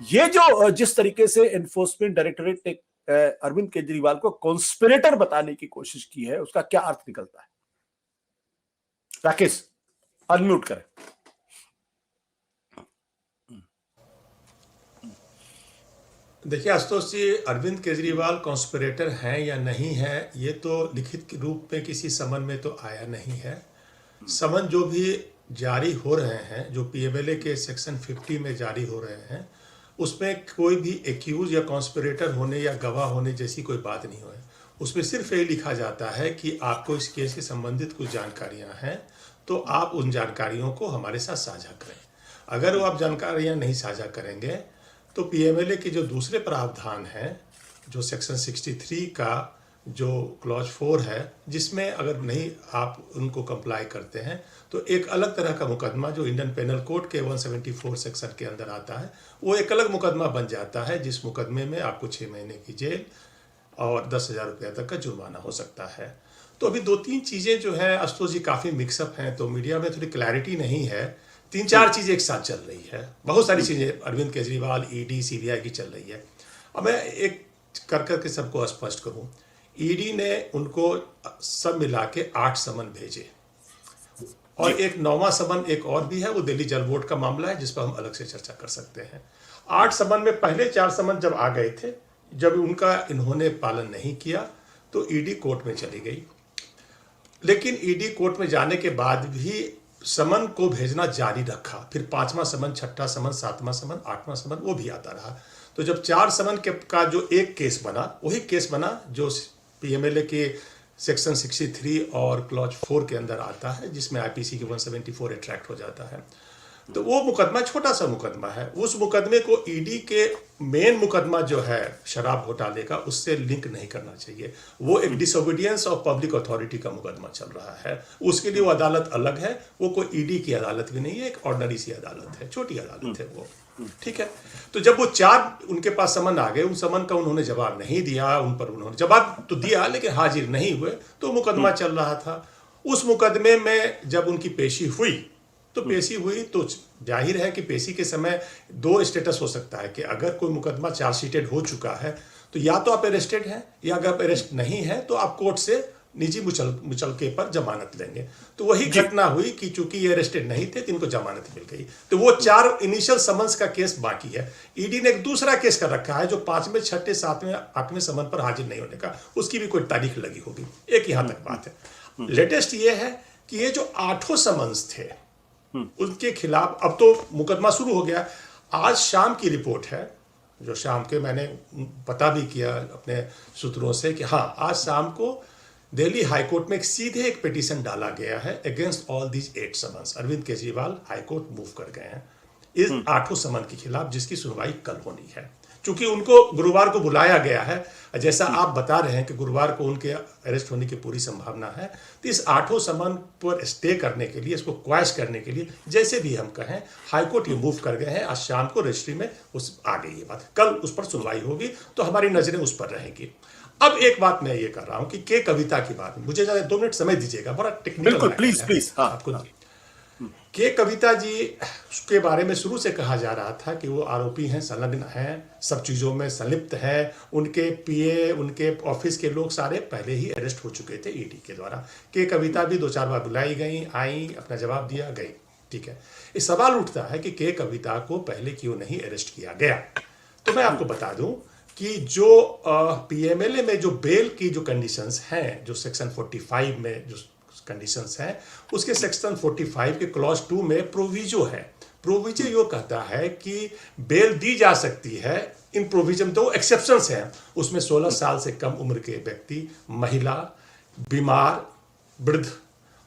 ये जो जिस तरीके से एनफोर्समेंट डायरेक्टोरेट ने अरविंद केजरीवाल को कॉन्स्पिरेटर बताने की कोशिश की है, उसका क्या अर्थ निकलता है? राकेश, अनम्यूट करें। देखिए आशुतोष जी, अरविंद केजरीवाल कॉन्स्पिरेटर हैं या नहीं है, ये तो लिखित रूप में किसी समन में तो आया नहीं है। समन जो भी जारी हो रहे हैं, जो पीएमएलए के सेक्शन 50 में जारी हो रहे हैं, उसमें कोई भी एक्यूज या कॉन्स्पिरेटर होने या गवाह होने जैसी कोई बात नहीं है। उसमें सिर्फ ये लिखा जाता है कि आपको इस केस से संबंधित कुछ जानकारियां हैं, तो आप उन जानकारियों को हमारे साथ साझा करें। अगर वो आप जानकारियां नहीं साझा करेंगे तो पीएमएलए के जो दूसरे प्रावधान हैं, जो सेक्शन 63 का जो क्लॉज 4 है, जिसमें अगर नहीं आप उनको कंप्लाई करते हैं तो एक अलग तरह का मुकदमा जो इंडियन पेनल कोड के 174 सेक्शन के अंदर आता है, वो एक अलग मुकदमा बन जाता है, जिस मुकदमे में आपको 6 महीने की जेल और 10,000 रुपये तक का जुर्माना हो सकता है। तो अभी 2-3 चीज़ें जो है आशुतोष जी काफ़ी मिक्सअप हैं, तो मीडिया में थोड़ी क्लैरिटी नहीं है। 3-4 चीज़ें एक साथ चल रही है, बहुत सारी चीज़ें अरविंद केजरीवाल, ईडी, सीबीआई की चल रही है। अब मैं एक कर के सबको स्पष्ट करूं, ईडी ने उनको सब मिला के 8 समन भेजे और एक 9वां समन एक और भी है, वो दिल्ली जल बोर्ड का मामला है, जिस पर हम अलग से चर्चा कर सकते हैं। 8 समन में पहले 4 समन जब आ गए थे, जब उनका इन्होंने पालन नहीं किया तो ईडी कोर्ट में चली गई। लेकिन ईडी कोर्ट में जाने के बाद भी समन को भेजना जारी रखा। फिर 5वां समन, 6ठा समन, 7वां समन, 8वां समन वो भी आता रहा। तो जब 4 समन का जो एक केस बना, वही केस बना जो पीएमएलए के सेक्शन 63 और क्लॉज 4 के अंदर आता है, जिसमें आईपीसी के 174 अट्रैक्ट हो जाता है। तो वो मुकदमा छोटा सा मुकदमा है। उस मुकदमे को ईडी के मेन मुकदमा जो है शराब घोटाले का, उससे लिंक नहीं करना चाहिए। वो एक डिसोबीडियंस ऑफ पब्लिक अथॉरिटी का मुकदमा चल रहा है, उसके लिए वो अदालत अलग है। वो कोई ईडी की अदालत भी नहीं है, एक ऑर्डिनरी सी अदालत है, छोटी अदालत है वो, ठीक है। तो जब वो 4 उनके पास समन आ गए, उन समन का उन्होंने जवाब नहीं दिया, उन पर उन्होंने जवाब तो दिया लेकिन हाजिर नहीं हुए, तो मुकदमा चल रहा था। उस मुकदमे में जब उनकी पेशी हुई तो पेशी हुई तो जाहिर है कि पेशी के समय 2 स्टेटस हो सकता है कि अगर कोई मुकदमा चार्जशीटेड हो चुका है तो या तो आप अरेस्टेड हैं, या अगर आप अरेस्ट नहीं है तो आप कोर्ट से निजी मुचलके पर जमानत लेंगे। तो वही घटना हुई कि चूंकि ये अरेस्टेड नहीं थे तो इनको जमानत मिल गई। तो वो 4 इनिशियल समन्स का केस बाकी है। ईडी ने एक दूसरा केस कर रखा है जो 5वें, 6ठे, 7वें, 8वें समन पर हाजिर नहीं होने का, उसकी भी कोई तारीख लगी होगी। एक यहां तक बात है। लेटेस्ट ये है कि ये जो 8 समन्स थे उनके खिलाफ अब तो मुकदमा शुरू हो गया। आज शाम की रिपोर्ट है, जो शाम के मैंने पता भी किया अपने सूत्रों से कि हाँ, आज शाम को दिल्ली हाईकोर्ट में एक पिटीशन डाला गया है against all these 8 summons. Arvind Kejriwal high court move कर गए हैं इस 8 समन के खिलाफ, जिसकी सुनवाई कल होनी है। चूंकि उनको गुरुवार को बुलाया गया है, जैसा आप बता रहे हैं कि गुरुवार को उनके अरेस्ट होने की पूरी संभावना है, तो इस 8 समन पर स्टे करने के लिए, इसको क्वैश करने के लिए, जैसे भी हम कहें, हाईकोर्ट ये मूव कर गए हैं। आज शाम को रजिस्ट्री में उस आ गई ये बात, कल उस पर सुनवाई होगी, तो हमारी नजरें उस पर रहेंगी। अब एक बात मैं ये कर रहा हूं कि के कविता की बात, मुझे 2 मिनट समय दीजिएगा, बड़ा टेक्निकल। बिल्कुल, प्लीज। आपको के कविता जी के बारे में शुरू से कहा जा रहा था कि वो आरोपी हैं, संलग्न हैं, सब चीज़ों में संलिप्त है। उनके पीए, उनके ऑफिस के लोग सारे पहले ही अरेस्ट हो चुके थे ईडी के द्वारा। के कविता भी 2-4 बार बुलाई गई, आई, अपना जवाब दिया, गई, ठीक है। ये सवाल उठता है कि के कविता को पहले क्यों नहीं अरेस्ट किया गया। तो मैं आपको बता दूं कि जो पीएमएलए में जो बेल की जो कंडीशंस हैं, जो सेक्शन 45 में जो कंडीशंस हैं, उसके सेक्शन 45 के क्लॉज 2 में प्रोविजो है। प्रोविजो यो कहता है कि बेल दी जा सकती है। इन प्रोविजन 2 एक्सेप्शंस हैं, उसमें 16 साल से कम उम्र के व्यक्ति, महिला, बीमार, वृद्ध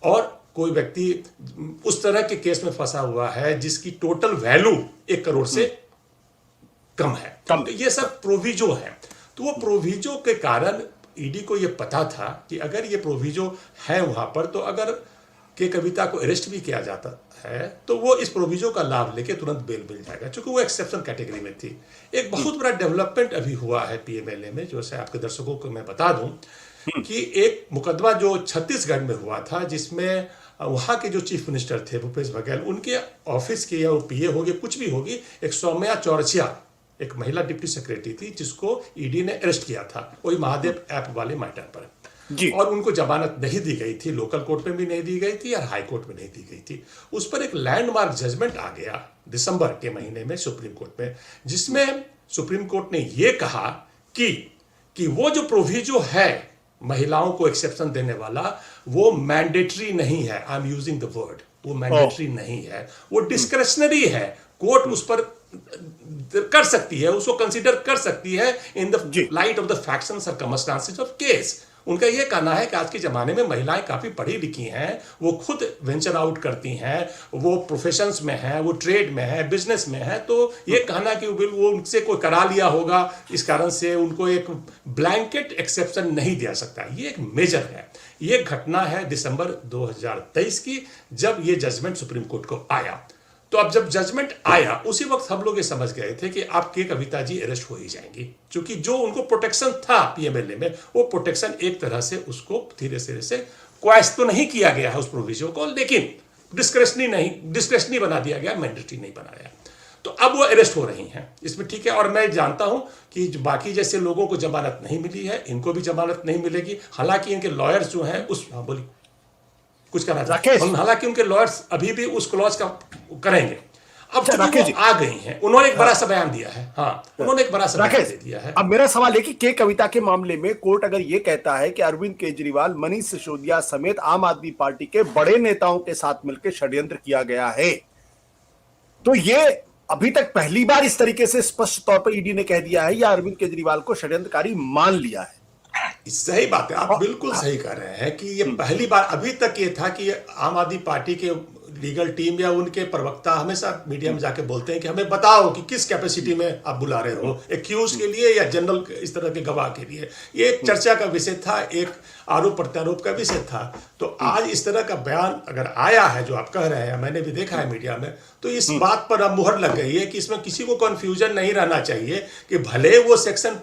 और कोई व्यक्ति उस तरह के केस में फंसा हुआ है जिसकी टोटल वैल्यू 1 करोड़ से कम है। तो ये सब प्रोविजो है। तो वो प्रोविजो के कारण ईडी को ये पता था कि अगर ये प्रोविजो है वहां पर, तो अगर के कविता को अरेस्ट भी किया जाता है तो वो इस प्रोविजो का लाभ लेके तुरंत बेल मिल जाएगा, क्योंकि वो एक्सेप्शन कैटेगरी में थी। एक बहुत बड़ा डेवलपमेंट अभी हुआ है पीएमएलए में, जो आपके दर्शकों को मैं बता दूं कि एक मुकदमा जो छत्तीसगढ़ में हुआ था, जिसमें वहां के जो चीफ मिनिस्टर थे भूपेश बघेल, उनके ऑफिस के या वो पीए होगी, कुछ भी होगी, एक सौम्या चौरसिया एक महिला डिप्टी सेक्रेटरी थी जिसको ईडी ने अरेस्ट किया था, वही महादेव ऐप वाले मैटर पर जी। और उनको जमानत नहीं दी गई थी, लोकल कोर्ट में भी नहीं दी गई थी और हाई कोर्ट में नहीं दी गई थी। उस पर एक लैंडमार्क जजमेंट आ गया दिसंबर के महीने में सुप्रीम कोर्ट में, जिसमें सुप्रीम कोर्ट ने यह कहा कि वो जो प्रोविजो है महिलाओं को एक्सेप्शन देने वाला, वो मैंडेटरी नहीं है। I am using the word, वो मैंडेटरी नहीं है, वो डिस्क्रेशनरी है। कोर्ट उस पर कर सकती है, उसको कंसीडर कर सकती है in the light of the facts and circumstances of case. उनका यह कहना है कि आज के जमाने में महिलाएं काफी पढ़ी लिखी हैं, वो खुद वेंचर आउट करती हैं, वो प्रोफेशंस में हैं, वो ट्रेड में है, बिजनेस में है, तो ये कहना कि वो उनसे कोई करा लिया होगा, इस कारण से उनको एक ब्लैंकेट एक्सेप्शन नहीं दिया सकता। ये एक मेजर है। ये घटना है दिसंबर 2023 की, जब ये जजमेंट सुप्रीम कोर्ट को आया। तो अब जब जजमेंट आया उसी वक्त हम लोग ये समझ गए थे कि अब के कविता जी अरेस्ट हो ही जाएंगी, क्योंकि जो उनको प्रोटेक्शन था पीएमएलए में, वो प्रोटेक्शन एक तरह से उसको धीरे धीरे से क्वाइस तो नहीं किया गया है उस प्रोविजन को, लेकिन डिस्क्रेशनरी बना दिया गया, मैंडेटरी नहीं बनाया। तो अब वो अरेस्ट हो रही हैं इसमें, ठीक है। और मैं जानता हूं कि बाकी जैसे लोगों को जमानत नहीं मिली है, इनको भी जमानत नहीं मिलेगी। हालांकि इनके लॉयर्स जो हैं उस बोली कुछ करना चाहते, हालांकि उनके लॉयर्स अभी भी उस क्लॉज का करेंगे। अब वो आ गई हैं, उन्होंने एक बड़ा सा बयान दिया है। हाँ, उन्होंने एक बड़ा सा बयान दे दिया है। अब मेरा सवाल है कि के कविता के मामले में कोर्ट अगर ये कहता है कि अरविंद केजरीवाल, मनीष सिसोदिया समेत आम आदमी पार्टी के बड़े नेताओं के साथ मिलकर षड्यंत्र किया गया है, तो ये अभी तक पहली बार इस तरीके से स्पष्ट तौर पर ईडी ने कह दिया है या अरविंद केजरीवाल को षड्यंत्रकारी मान लिया है? सही बात है, आप बिल्कुल सही कर रहे हैं कि ये पहली बार। अभी तक ये था कि आम आदमी पार्टी के लीगल टीम या उनके प्रवक्ता हमेशा मीडिया में जाके बोलते हैं कि हमें बताओ कि किस कैपेसिटी में आप बुला रहे हो, एक्यूज के लिए या जनरल इस तरह के गवाह के लिए। ये एक चर्चा का विषय था, एक आरोप प्रत्यारोप का विषय था। तो आज इस तरह का बयान अगर आया है जो आप कह रहे हैं, मैंने भी देखा है मीडिया में, तो इस बात पर अब मुहर लग गई है कि इसमें किसी को कंफ्यूजन नहीं रहना चाहिए कि भले वो सेक्शन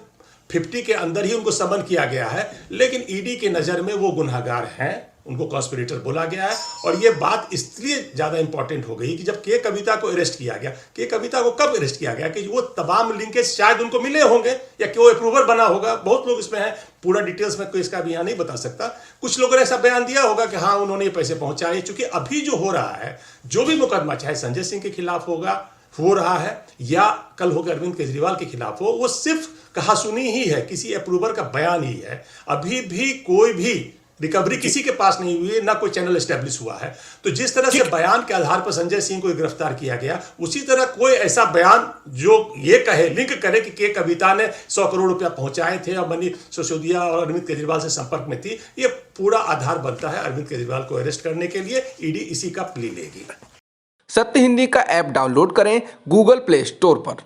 50 के अंदर ही उनको समन किया गया है, लेकिन ईडी की नजर में वो गुनहगार हैं, उनको कॉन्स्पिरेटर बोला गया है। और ये बात इसलिए ज्यादा इंपॉर्टेंट हो गई कि जब के कविता को अरेस्ट किया गया, के कविता को कब अरेस्ट किया गया कि वो तमाम लिंकेज शायद उनको मिले होंगे या कि वो अप्रूवर बना होगा। बहुत लोग इसमें हैं, पूरा डिटेल्स में कोई इसका भी यहाँ नहीं बता सकता। कुछ लोगों ने ऐसा बयान दिया होगा कि हाँ उन्होंने ये पैसे पहुंचाए, क्योंकि अभी जो हो रहा है, जो भी मुकदमा चाहे संजय सिंह के खिलाफ हो रहा है या कल होकर अरविंद केजरीवाल के खिलाफ हो, वो सिर्फ कहासुनी ही है, किसी अप्रूवर का बयान ही है। अभी भी कोई भी रिकवरी किसी के पास नहीं हुई है, ना कोई चैनल एस्टेब्लिश हुआ है। तो जिस तरह से बयान के आधार पर संजय सिंह को गिरफ्तार किया गया, उसी तरह कोई ऐसा बयान जो ये कहे, लिंक करे कि के कविता ने 100 करोड़ रुपया पहुंचाए थे और मनीष सिसोदिया और अरविंद केजरीवाल से संपर्क में थी, ये पूरा आधार बनता है अरविंद केजरीवाल को अरेस्ट करने के लिए। ईडी इसी का प्ली लेगी। सत्य हिंदी का ऐप डाउनलोड करें गूगल प्ले स्टोर पर।